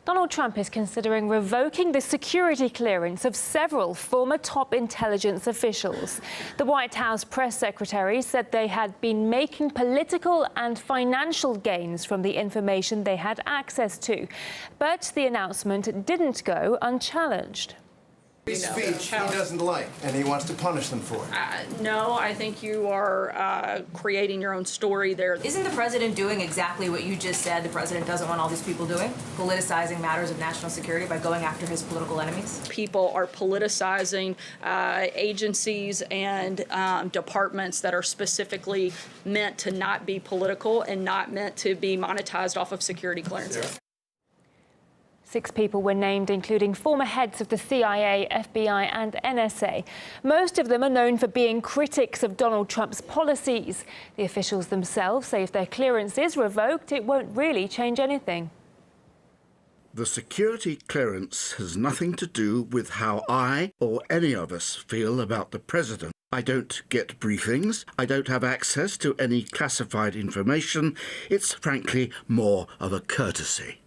Donald Trump is considering revoking the security clearance of several former top intelligence officials. The White House press secretary said they had been making political and financial gains from the information they had access to. But the announcement didn't go unchallenged. Speech he doesn't like, and he wants to punish them for it. No, I think you are creating your own story there. Isn't the president doing exactly what you just said the president doesn't want all these people doing? Politicizing matters of national security by going after his political enemies? People are politicizing agencies and departments that are specifically meant to not be political and not meant to be monetized off of security clearances. 6 people were named, including former heads of the CIA, FBI and NSA. Most of them are known for being critics of Donald Trump's policies. The officials themselves say if their clearance is revoked, it won't really change anything. The security clearance has nothing to do with how I or any of us feel about the president. I don't get briefings. I don't have access to any classified information. It's frankly more of a courtesy.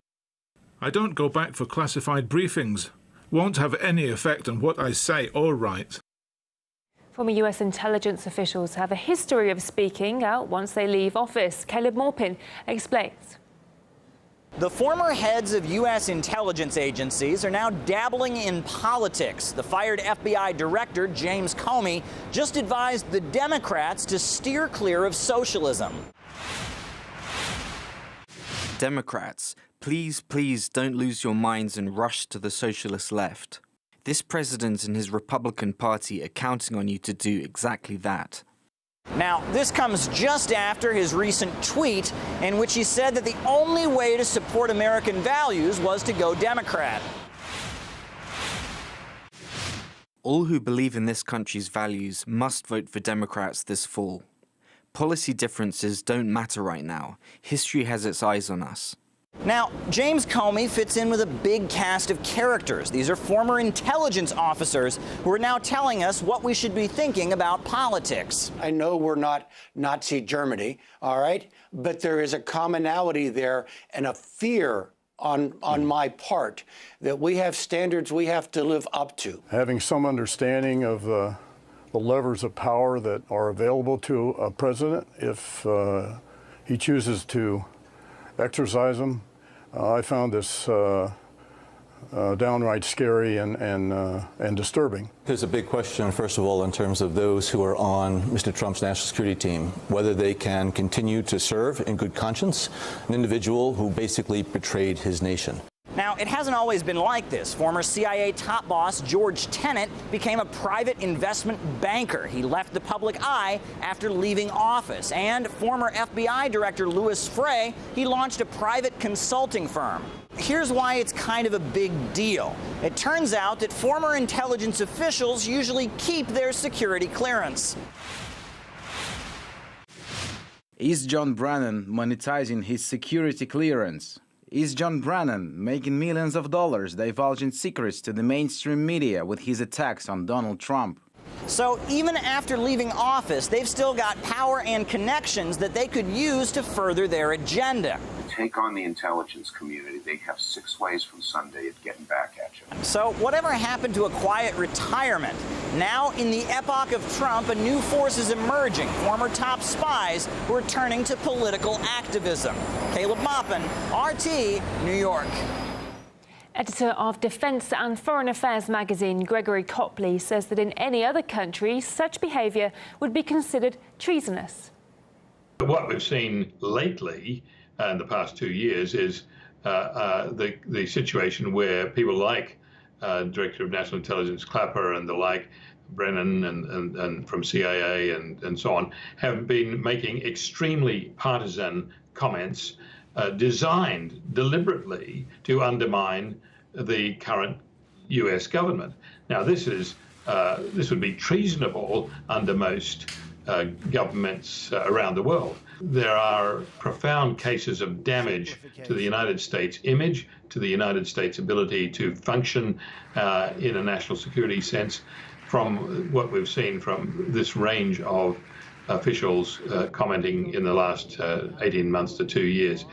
I don't go back for classified briefings. Won't have any effect on what I say or write. Former US intelligence officials have a history of speaking out once they leave office. Caleb Morpin explains. The former heads of U.S. intelligence agencies are now dabbling in politics. The fired FBI director, James Comey, just advised the Democrats to steer clear of socialism. Democrats, please don't lose your minds and rush to the socialist left. This president and his Republican Party are counting on you to do exactly that. Now, this comes just after his recent tweet in which he said that the only way to support American values was to go Democrat. All who believe in this country's values must vote for Democrats this fall. Policy differences don't matter right now. History has its eyes on us. Now, James Comey fits in with a big cast of characters. These are former intelligence officers who are now telling us what we should be thinking about politics. I know we're not Nazi Germany, all right? But there is a commonality there and a fear on my part that we have standards we have to live up to. Having some understanding of the levers of power that are available to a president if he chooses to exercise them. I found this downright scary and disturbing. There's a big question, first of all, in terms of those who are on Mr. Trump's national security team, whether they can continue to serve in good conscience an individual who basically betrayed his nation. Now, it hasn't always been like this. Former CIA top boss George Tenet became a private investment banker. He left the public eye after leaving office. And former FBI Director Louis Freeh, he launched a private consulting firm. Here's why it's kind of a big deal. It turns out that former intelligence officials usually keep their security clearance. Is John Brennan monetizing his security clearance? Is John Brennan making millions of dollars divulging secrets to the mainstream media with his attacks on Donald Trump? So even after leaving office, they've still got power and connections that they could use to further their agenda. Take on the intelligence community. They have 6 ways from Sunday of getting back at you. So whatever happened to a quiet retirement? Now, in the epoch of Trump, a new force is emerging. Former top spies who are turning to political activism. Caleb Maupin, RT, New York. Editor of Defense and Foreign Affairs magazine, Gregory Copley, says that in any other country, such behavior would be considered treasonous. What we've seen lately in the past 2 years is the situation where people like Director of National Intelligence Clapper and the like, Brennan and from CIA and so on, have been making extremely partisan comments designed deliberately to undermine the current U.S. government. Now, this would be treasonable under most governments around the world. There are profound cases of damage to the United States image, to the United States ability to function in a national security sense from what we've seen from this range of officials commenting in the last 18 months to 2 years.